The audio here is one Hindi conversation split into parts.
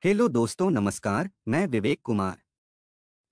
हेलो दोस्तों, नमस्कार। मैं विवेक कुमार।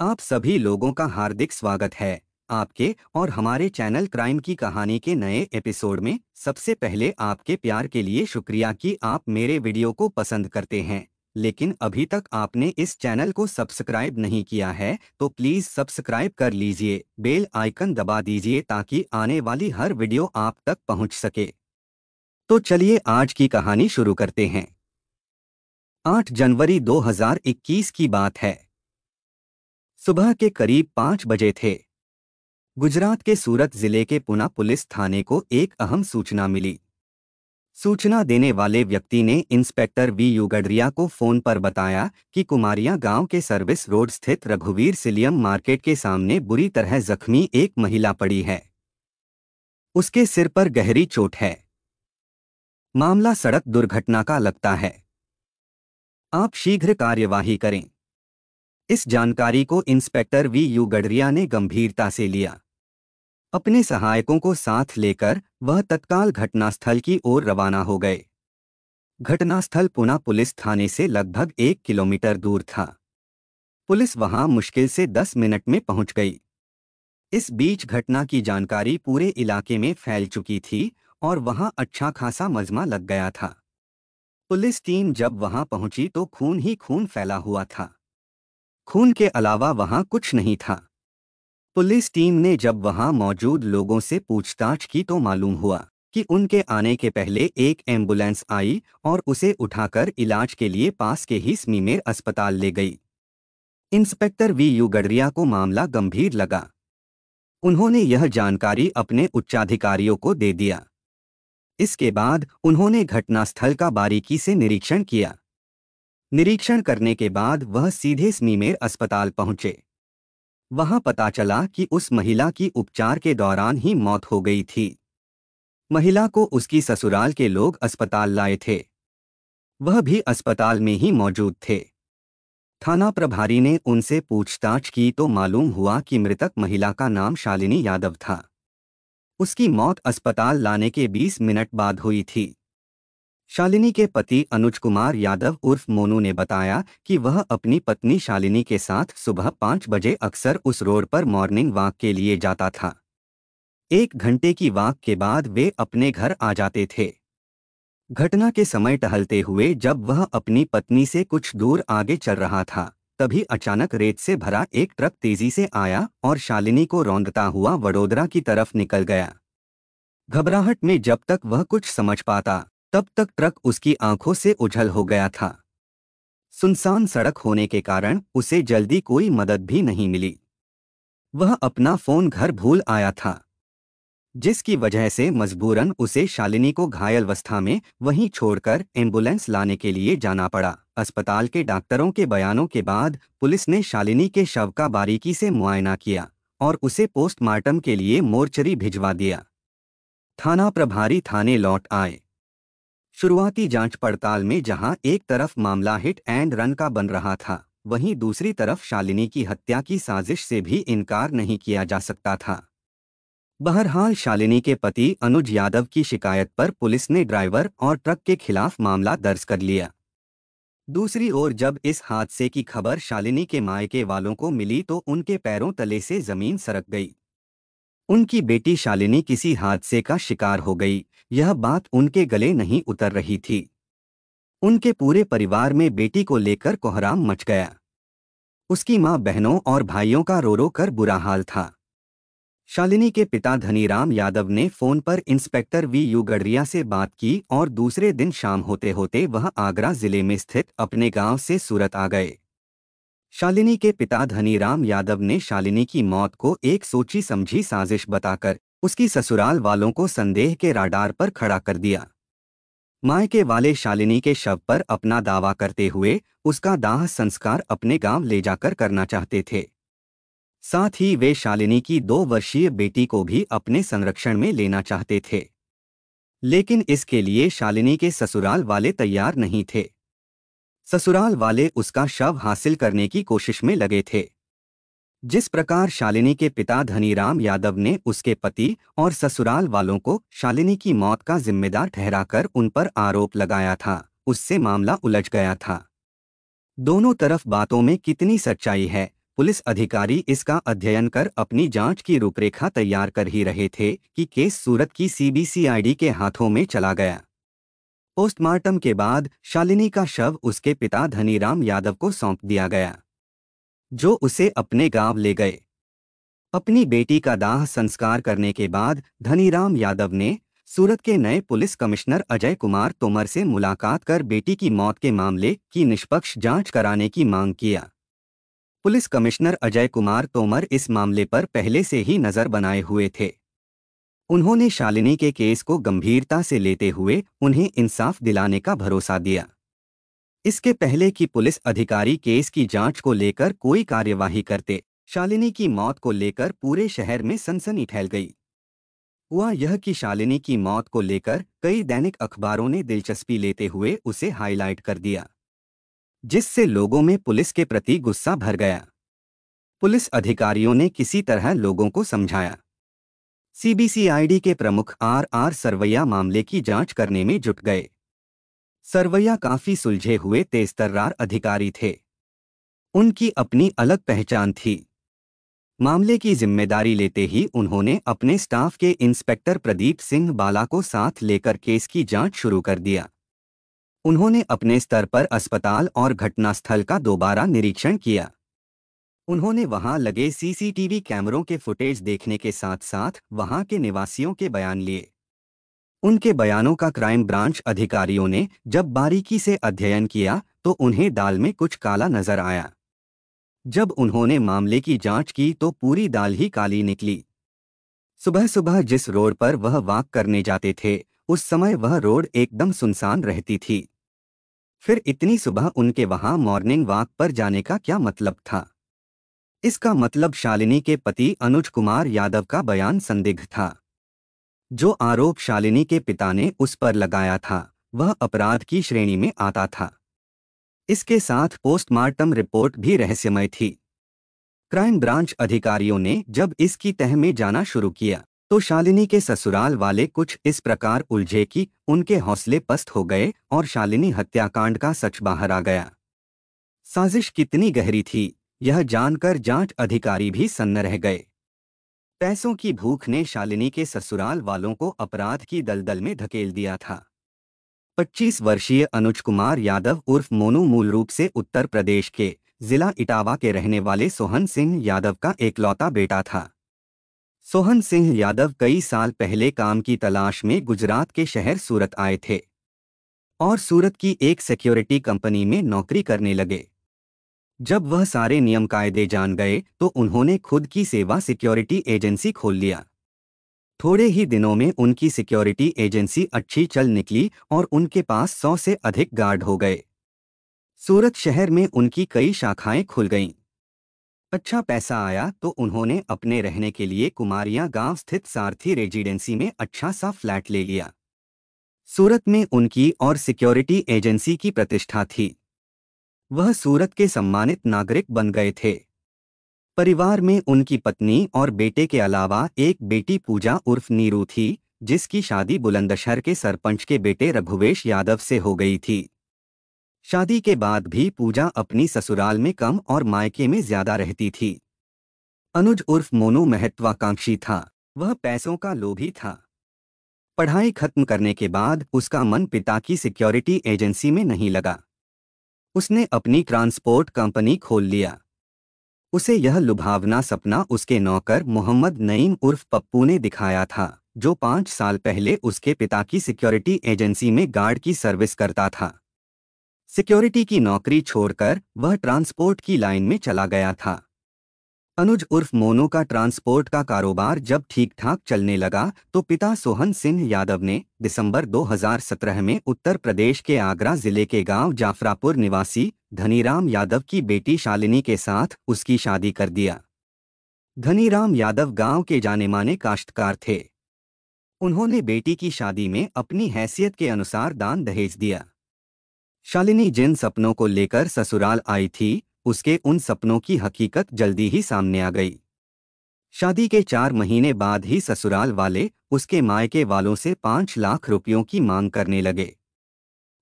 आप सभी लोगों का हार्दिक स्वागत है आपके और हमारे चैनल क्राइम की कहानी के नए एपिसोड में। सबसे पहले आपके प्यार के लिए शुक्रिया कि आप मेरे वीडियो को पसंद करते हैं, लेकिन अभी तक आपने इस चैनल को सब्सक्राइब नहीं किया है तो प्लीज सब्सक्राइब कर लीजिए, बेल आइकन दबा दीजिए ताकि आने वाली हर वीडियो आप तक पहुंच सके। तो चलिए आज की कहानी शुरू करते हैं। 8 जनवरी 2021 की बात है। सुबह के करीब 5 बजे थे। गुजरात के सूरत जिले के पुना पुलिस थाने को एक अहम सूचना मिली। सूचना देने वाले व्यक्ति ने इंस्पेक्टर वी यू गडरिया को फोन पर बताया कि कुमारिया गांव के सर्विस रोड स्थित रघुवीर सिलियम मार्केट के सामने बुरी तरह जख्मी एक महिला पड़ी है। उसके सिर पर गहरी चोट है। मामला सड़क दुर्घटना का लगता है। आप शीघ्र कार्यवाही करें। इस जानकारी को इंस्पेक्टर वी यू गडरिया ने गंभीरता से लिया। अपने सहायकों को साथ लेकर वह तत्काल घटनास्थल की ओर रवाना हो गए। घटनास्थल पुना पुलिस थाने से लगभग 1 किलोमीटर दूर था। पुलिस वहां मुश्किल से 10 मिनट में पहुंच गई। इस बीच घटना की जानकारी पूरे इलाके में फैल चुकी थी और वहां अच्छा खासा मजमा लग गया था। पुलिस टीम जब वहां पहुंची तो खून ही खून फैला हुआ था। खून के अलावा वहां कुछ नहीं था। पुलिस टीम ने जब वहां मौजूद लोगों से पूछताछ की तो मालूम हुआ कि उनके आने के पहले एक एम्बुलेंस आई और उसे उठाकर इलाज के लिए पास के ही स्मीमेर अस्पताल ले गई। इंस्पेक्टर वी यू गडरिया को मामला गंभीर लगा। उन्होंने यह जानकारी अपने उच्चाधिकारियों को दे दिया। इसके बाद उन्होंने घटनास्थल का बारीकी से निरीक्षण किया। निरीक्षण करने के बाद वह सीधे स्मीमेर अस्पताल पहुंचे। वहां पता चला कि उस महिला की उपचार के दौरान ही मौत हो गई थी। महिला को उसकी ससुराल के लोग अस्पताल लाए थे। वह भी अस्पताल में ही मौजूद थे। थाना प्रभारी ने उनसे पूछताछ की तो मालूम हुआ कि मृतक महिला का नाम शालिनी यादव था। उसकी मौत अस्पताल लाने के 20 मिनट बाद हुई थी। शालिनी के पति अनुज कुमार यादव उर्फ मोनू ने बताया कि वह अपनी पत्नी शालिनी के साथ सुबह 5 बजे अक्सर उस रोड पर मॉर्निंग वॉक के लिए जाता था। 1 घंटे की वॉक के बाद वे अपने घर आ जाते थे। घटना के समय टहलते हुए जब वह अपनी पत्नी से कुछ दूर आगे चल रहा था, तभी अचानक रेत से भरा एक ट्रक तेजी से आया और शालिनी को रौंदता हुआ वडोदरा की तरफ निकल गया। घबराहट में जब तक वह कुछ समझ पाता, तब तक ट्रक उसकी आंखों से ओझल हो गया था। सुनसान सड़क होने के कारण उसे जल्दी कोई मदद भी नहीं मिली। वह अपना फोन घर भूल आया था, जिसकी वजह से मजबूरन उसे शालिनी को घायल अवस्था में वहीं छोड़कर एम्बुलेंस लाने के लिए जाना पड़ा। अस्पताल के डॉक्टरों के बयानों के बाद पुलिस ने शालिनी के शव का बारीकी से मुआयना किया और उसे पोस्टमार्टम के लिए मोर्चरी भिजवा दिया। थाना प्रभारी थाने लौट आए। शुरुआती जांच पड़ताल में जहां एक तरफ मामला हिट एंड रन का बन रहा था, वहीं दूसरी तरफ शालिनी की हत्या की साजिश से भी इनकार नहीं किया जा सकता था। बहरहाल शालिनी के पति अनुज यादव की शिकायत पर पुलिस ने ड्राइवर और ट्रक के खिलाफ मामला दर्ज कर लिया। दूसरी ओर जब इस हादसे की खबर शालिनी के मायके वालों को मिली तो उनके पैरों तले से जमीन सरक गई। उनकी बेटी शालिनी किसी हादसे का शिकार हो गई, यह बात उनके गले नहीं उतर रही थी। उनके पूरे परिवार में बेटी को लेकर कोहराम मच गया। उसकी मां, बहनों और भाइयों का रो रो कर बुरा हाल था। शालिनी के पिता धनीराम यादव ने फोन पर इंस्पेक्टर वी यू गडरिया से बात की और दूसरे दिन शाम होते होते वह आगरा जिले में स्थित अपने गांव से सूरत आ गए। शालिनी के पिता धनीराम यादव ने शालिनी की मौत को एक सोची समझी साजिश बताकर उसकी ससुराल वालों को संदेह के राडार पर खड़ा कर दिया। मायके वाले शालिनी के शव पर अपना दावा करते हुए उसका दाह संस्कार अपने गांव ले जाकर करना चाहते थे। साथ ही वे शालिनी की 2 वर्षीय बेटी को भी अपने संरक्षण में लेना चाहते थे, लेकिन इसके लिए शालिनी के ससुराल वाले तैयार नहीं थे। ससुराल वाले उसका शव हासिल करने की कोशिश में लगे थे। जिस प्रकार शालिनी के पिता धनीराम यादव ने उसके पति और ससुराल वालों को शालिनी की मौत का जिम्मेदार ठहराकर उन पर आरोप लगाया था, उससे मामला उलझ गया था। दोनों तरफ बातों में कितनी सच्चाई है, पुलिस अधिकारी इसका अध्ययन कर अपनी जांच की रूपरेखा तैयार कर ही रहे थे कि केस सूरत की सीबीसीआईडी के हाथों में चला गया। पोस्टमार्टम के बाद शालिनी का शव उसके पिता धनीराम यादव को सौंप दिया गया, जो उसे अपने गांव ले गए। अपनी बेटी का दाह संस्कार करने के बाद धनीराम यादव ने सूरत के नए पुलिस कमिश्नर अजय कुमार तोमर से मुलाकात कर बेटी की मौत के मामले की निष्पक्ष जांच कराने की मांग किया। पुलिस कमिश्नर अजय कुमार तोमर इस मामले पर पहले से ही नजर बनाए हुए थे। उन्होंने शालिनी के केस को गंभीरता से लेते हुए उन्हें इंसाफ दिलाने का भरोसा दिया। इसके पहले कि पुलिस अधिकारी केस की जांच को लेकर कोई कार्यवाही करते, शालिनी की मौत को लेकर पूरे शहर में सनसनी फैल गई। हुआ यह कि शालिनी की मौत को लेकर कई दैनिक अखबारों ने दिलचस्पी लेते हुए उसे हाईलाइट कर दिया, जिससे लोगों में पुलिस के प्रति गुस्सा भर गया। पुलिस अधिकारियों ने किसी तरह लोगों को समझाया। सीबीसीआईडी के प्रमुख आर सरवैया मामले की जांच करने में जुट गए। सरवैया काफी सुलझे हुए तेजतर्रार अधिकारी थे। उनकी अपनी अलग पहचान थी। मामले की जिम्मेदारी लेते ही उन्होंने अपने स्टाफ के इंस्पेक्टर प्रदीप सिंह बाला को साथ लेकर केस की जांच शुरू कर दिया। उन्होंने अपने स्तर पर अस्पताल और घटनास्थल का दोबारा निरीक्षण किया। उन्होंने वहां लगे सीसीटीवी कैमरों के फुटेज देखने के साथ साथ वहां के निवासियों के बयान लिए। उनके बयानों का क्राइम ब्रांच अधिकारियों ने जब बारीकी से अध्ययन किया तो उन्हें दाल में कुछ काला नजर आया। जब उन्होंने मामले की जांच की तो पूरी दाल ही काली निकली। सुबह सुबह जिस रोड पर वह वॉक करने जाते थे, उस समय वह रोड एकदम सुनसान रहती थी। फिर इतनी सुबह उनके वहां मॉर्निंग वॉक पर जाने का क्या मतलब था? इसका मतलब शालिनी के पति अनुज कुमार यादव का बयान संदिग्ध था। जो आरोप शालिनी के पिता ने उस पर लगाया था, वह अपराध की श्रेणी में आता था। इसके साथ पोस्टमार्टम रिपोर्ट भी रहस्यमय थी। क्राइम ब्रांच अधिकारियों ने जब इसकी तह में जाना शुरू किया तो शालिनी के ससुराल वाले कुछ इस प्रकार उलझे कि उनके हौसले पस्त हो गए और शालिनी हत्याकांड का सच बाहर आ गया। साजिश कितनी गहरी थी, यह जानकर जांच अधिकारी भी सन्न रह गए। पैसों की भूख ने शालिनी के ससुराल वालों को अपराध की दलदल में धकेल दिया था। 25 वर्षीय अनुज कुमार यादव उर्फ मोनू मूल रूप से उत्तर प्रदेश के जिला इटावा के रहने वाले सोहन सिंह यादव का एकलौता बेटा था। सोहन सिंह यादव कई साल पहले काम की तलाश में गुजरात के शहर सूरत आए थे और सूरत की एक सिक्योरिटी कंपनी में नौकरी करने लगे। जब वह सारे नियम कायदे जान गए तो उन्होंने खुद की सेवा सिक्योरिटी एजेंसी खोल लिया। थोड़े ही दिनों में उनकी सिक्योरिटी एजेंसी अच्छी चल निकली और उनके पास 100 से अधिक गार्ड हो गए। सूरत शहर में उनकी कई शाखाएं खुल गईं। अच्छा पैसा आया तो उन्होंने अपने रहने के लिए कुमारियां गांव स्थित सारथी रेजिडेंसी में अच्छा सा फ्लैट ले लिया। सूरत में उनकी और सिक्योरिटी एजेंसी की प्रतिष्ठा थी। वह सूरत के सम्मानित नागरिक बन गए थे। परिवार में उनकी पत्नी और बेटे के अलावा एक बेटी पूजा उर्फ नीरू थी, जिसकी शादी बुलंदशहर के सरपंच के बेटे रघुवेश यादव से हो गई थी। शादी के बाद भी पूजा अपनी ससुराल में कम और मायके में ज्यादा रहती थी। अनुज उर्फ मोनू महत्वाकांक्षी था। वह पैसों का लोभी था। पढ़ाई खत्म करने के बाद उसका मन पिता की सिक्योरिटी एजेंसी में नहीं लगा। उसने अपनी ट्रांसपोर्ट कंपनी खोल लिया। उसे यह लुभावना सपना उसके नौकर मोहम्मद नईम उर्फ पप्पू ने दिखाया था, जो 5 साल पहले उसके पिता की सिक्योरिटी एजेंसी में गार्ड की सर्विस करता था। सिक्योरिटी की नौकरी छोड़कर वह ट्रांसपोर्ट की लाइन में चला गया था। अनुज उर्फ मोनू का ट्रांसपोर्ट का कारोबार जब ठीक ठाक चलने लगा तो पिता सोहन सिंह यादव ने दिसंबर 2017 में उत्तर प्रदेश के आगरा जिले के गांव जाफरापुर निवासी धनीराम यादव की बेटी शालिनी के साथ उसकी शादी कर दिया। धनीराम यादव गांव के जाने माने काश्तकार थे। उन्होंने बेटी की शादी में अपनी हैसियत के अनुसार दान दहेज दिया। शालिनी जिन सपनों को लेकर ससुराल आई थी, उसके उन सपनों की हकीकत जल्दी ही सामने आ गई। शादी के 4 महीने बाद ही ससुराल वाले उसके मायके वालों से 5 लाख रुपयों की मांग करने लगे।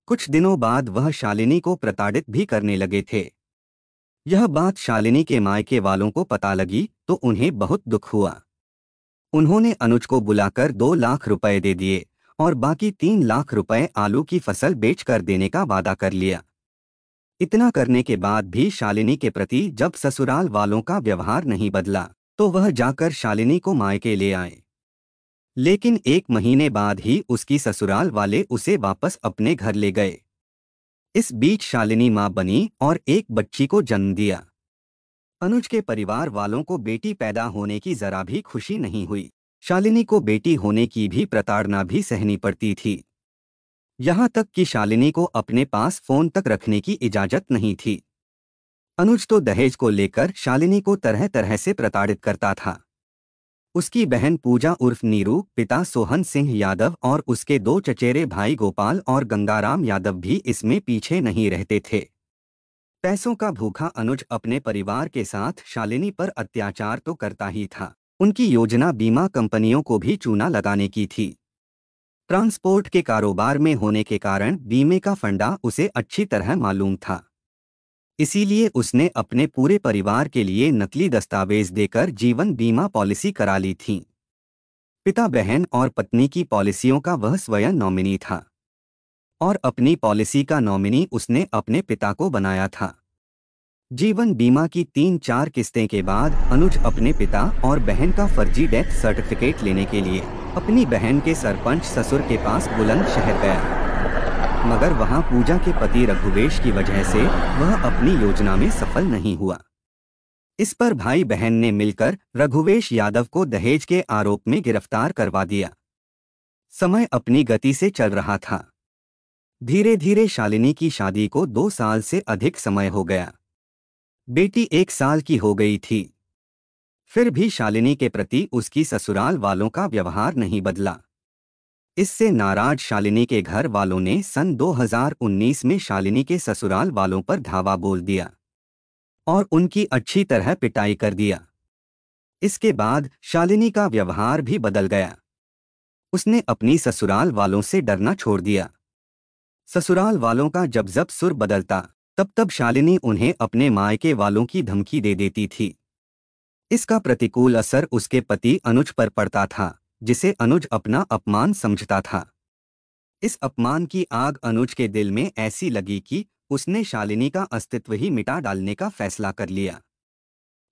कुछ दिनों बाद वह शालिनी को प्रताड़ित भी करने लगे थे। यह बात शालिनी के मायके वालों को पता लगी तो उन्हें बहुत दुख हुआ। उन्होंने अनुज को बुलाकर 2 लाख रुपए दे दिए और बाकी 3 लाख रुपए आलू की फसल बेचकर देने का वादा कर लिया। इतना करने के बाद भी शालिनी के प्रति जब ससुराल वालों का व्यवहार नहीं बदला तो वह जाकर शालिनी को मायके ले आए। लेकिन 1 महीने बाद ही उसकी ससुराल वाले उसे वापस अपने घर ले गए। इस बीच शालिनी मां बनी और एक बच्ची को जन्म दिया। अनुज के परिवार वालों को बेटी पैदा होने की जरा भी खुशी नहीं हुई। शालिनी को बेटी होने की भी प्रताड़ना भी सहनी पड़ती थी। यहाँ तक कि शालिनी को अपने पास फोन तक रखने की इजाजत नहीं थी। अनुज तो दहेज को लेकर शालिनी को तरह तरह से प्रताड़ित करता था। उसकी बहन पूजा उर्फ नीरू, पिता सोहन सिंह यादव और उसके 2 चचेरे भाई गोपाल और गंगाराम यादव भी इसमें पीछे नहीं रहते थे। पैसों का भूखा अनुज अपने परिवार के साथ शालिनी पर अत्याचार तो करता ही था, उनकी योजना बीमा कंपनियों को भी चूना लगाने की थी। ट्रांसपोर्ट के कारोबार में होने के कारण बीमे का फंडा उसे अच्छी तरह मालूम था। इसीलिए उसने अपने पूरे परिवार के लिए नकली दस्तावेज देकर जीवन बीमा पॉलिसी करा ली थी। पिता, बहन और पत्नी की पॉलिसियों का वह स्वयं नॉमिनी था और अपनी पॉलिसी का नॉमिनी उसने अपने पिता को बनाया था। जीवन बीमा की 3-4 किस्तें के बाद अनुज अपने पिता और बहन का फर्जी डेथ सर्टिफिकेट लेने के लिए अपनी बहन के सरपंच ससुर के पास बुलंदशहर गया। मगर वहां पूजा के पति रघुवेश की वजह से वह अपनी योजना में सफल नहीं हुआ। इस पर भाई बहन ने मिलकर रघुवेश यादव को दहेज के आरोप में गिरफ्तार करवा दिया। समय अपनी गति से चल रहा था। धीरे धीरे शालिनी की शादी को 2 साल से अधिक समय हो गया। बेटी 1 साल की हो गई थी। फिर भी शालिनी के प्रति उसकी ससुराल वालों का व्यवहार नहीं बदला। इससे नाराज शालिनी के घर वालों ने सन 2019 में शालिनी के ससुराल वालों पर धावा बोल दिया और उनकी अच्छी तरह पिटाई कर दिया। इसके बाद शालिनी का व्यवहार भी बदल गया। उसने अपनी ससुराल वालों से डरना छोड़ दिया। ससुराल वालों का जब सुर बदलता तब तब शालिनी उन्हें अपने मायके वालों की धमकी दे देती थी। इसका प्रतिकूल असर उसके पति अनुज पर पड़ता था, जिसे अनुज अपना अपमान समझता था। इस अपमान की आग अनुज के दिल में ऐसी लगी कि उसने शालिनी का अस्तित्व ही मिटा डालने का फैसला कर लिया।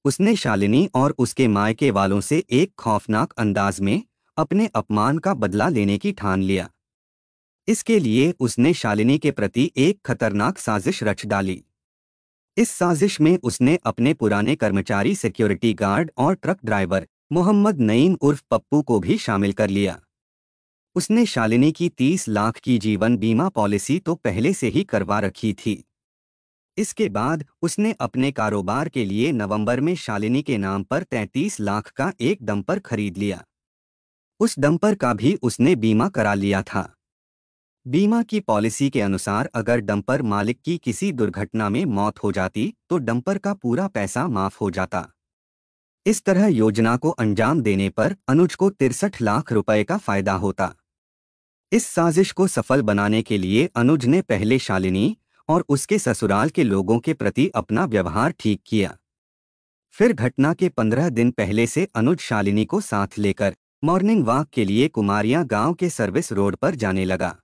उसने शालिनी और उसके मायके वालों से एक खौफनाक अंदाज में अपने अपमान का बदला लेने की ठान लिया। इसके लिए उसने शालिनी के प्रति एक खतरनाक साजिश रच डाली। इस साजिश में उसने अपने पुराने कर्मचारी सिक्योरिटी गार्ड और ट्रक ड्राइवर मोहम्मद नईम उर्फ पप्पू को भी शामिल कर लिया। उसने शालिनी की 30 लाख की जीवन बीमा पॉलिसी तो पहले से ही करवा रखी थी। इसके बाद उसने अपने कारोबार के लिए नवंबर में शालिनी के नाम पर 33 लाख का एक डंपर खरीद लिया। उस डंपर का भी उसने बीमा करा लिया था। बीमा की पॉलिसी के अनुसार अगर डंपर मालिक की किसी दुर्घटना में मौत हो जाती तो डंपर का पूरा पैसा माफ हो जाता। इस तरह योजना को अंजाम देने पर अनुज को 63 लाख रुपए का फायदा होता। इस साजिश को सफल बनाने के लिए अनुज ने पहले शालिनी और उसके ससुराल के लोगों के प्रति अपना व्यवहार ठीक किया। फिर घटना के 15 दिन पहले से अनुज शालिनी को साथ लेकर मॉर्निंग वॉक के लिए कुमारियां गांव के सर्विस रोड पर जाने लगा।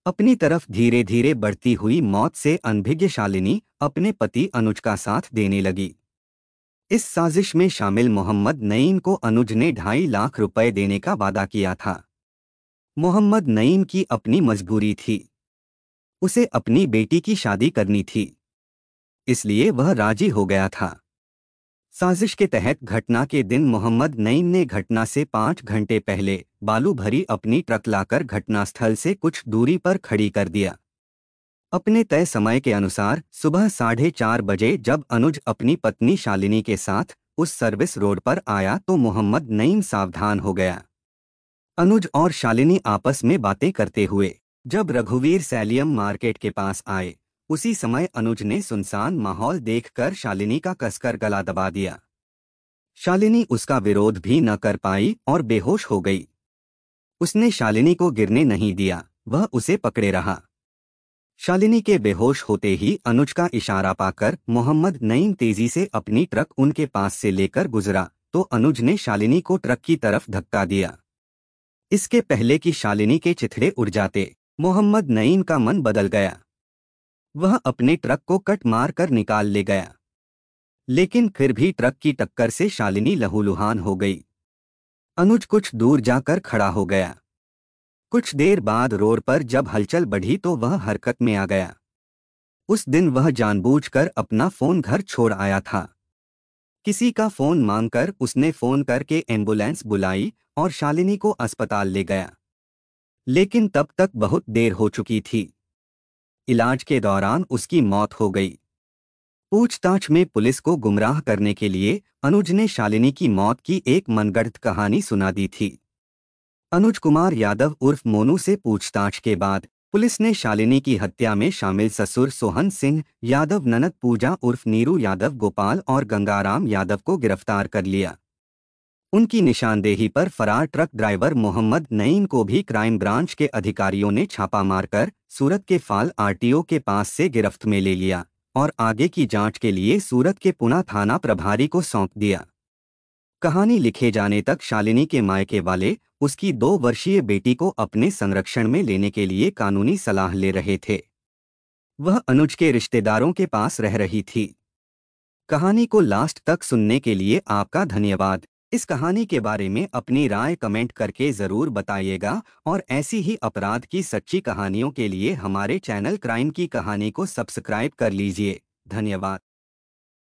अपनी तरफ धीरे धीरे बढ़ती हुई मौत से अनभिज्ञ शालिनी अपने पति अनुज का साथ देने लगी। इस साजिश में शामिल मोहम्मद नईम को अनुज ने 2.5 लाख रुपए देने का वादा किया था। मोहम्मद नईम की अपनी मजबूरी थी, उसे अपनी बेटी की शादी करनी थी, इसलिए वह राजी हो गया था। साजिश के तहत घटना के दिन मोहम्मद नईम ने घटना से 5 घंटे पहले बालू भरी अपनी ट्रक लाकर घटनास्थल से कुछ दूरी पर खड़ी कर दिया। अपने तय समय के अनुसार सुबह 4:30 बजे जब अनुज अपनी पत्नी शालिनी के साथ उस सर्विस रोड पर आया तो मोहम्मद नईम सावधान हो गया। अनुज और शालिनी आपस में बातें करते हुए जब रघुवीर सैलियम मार्केट के पास आए, उसी समय अनुज ने सुनसान माहौल देखकर शालिनी का कसकर गला दबा दिया। शालिनी उसका विरोध भी न कर पाई और बेहोश हो गई। उसने शालिनी को गिरने नहीं दिया, वह उसे पकड़े रहा। शालिनी के बेहोश होते ही अनुज का इशारा पाकर मोहम्मद नईम तेजी से अपनी ट्रक उनके पास से लेकर गुजरा तो अनुज ने शालिनी को ट्रक की तरफ धक्का दिया। इसके पहले कि शालिनी के चिथड़े उड़ जाते, मोहम्मद नईम का मन बदल गया। वह अपने ट्रक को कट मार कर निकाल ले गया, लेकिन फिर भी ट्रक की टक्कर से शालिनी लहूलुहान हो गई। अनुज कुछ दूर जाकर खड़ा हो गया। कुछ देर बाद रोड पर जब हलचल बढ़ी तो वह हरकत में आ गया। उस दिन वह जानबूझकर अपना फोन घर छोड़ आया था। किसी का फोन मांगकर उसने फोन करके एम्बुलेंस बुलाई और शालिनी को अस्पताल ले गया, लेकिन तब तक बहुत देर हो चुकी थी। इलाज के दौरान उसकी मौत हो गई। पूछताछ में पुलिस को गुमराह करने के लिए अनुज ने शालिनी की मौत की एक मनगढ़ंत कहानी सुना दी थी। अनुज कुमार यादव उर्फ मोनू से पूछताछ के बाद पुलिस ने शालिनी की हत्या में शामिल ससुर सोहन सिंह यादव, ननद पूजा उर्फ नीरू यादव, गोपाल और गंगाराम यादव को गिरफ्तार कर लिया। उनकी निशानदेही पर फरार ट्रक ड्राइवर मोहम्मद नईम को भी क्राइम ब्रांच के अधिकारियों ने छापा मारकर सूरत के फाल आरटीओ के पास से गिरफ्त में ले लिया और आगे की जांच के लिए सूरत के पुणा थाना प्रभारी को सौंप दिया। कहानी लिखे जाने तक शालिनी के मायके वाले उसकी 2 वर्षीय बेटी को अपने संरक्षण में लेने के लिए कानूनी सलाह ले रहे थे। वह अनुज के रिश्तेदारों के पास रह रही थी। कहानी को लास्ट तक सुनने के लिए आपका धन्यवाद। इस कहानी के बारे में अपनी राय कमेंट करके ज़रूर बताइएगा और ऐसी ही अपराध की सच्ची कहानियों के लिए हमारे चैनल क्राइम की कहानी को सब्सक्राइब कर लीजिए। धन्यवाद।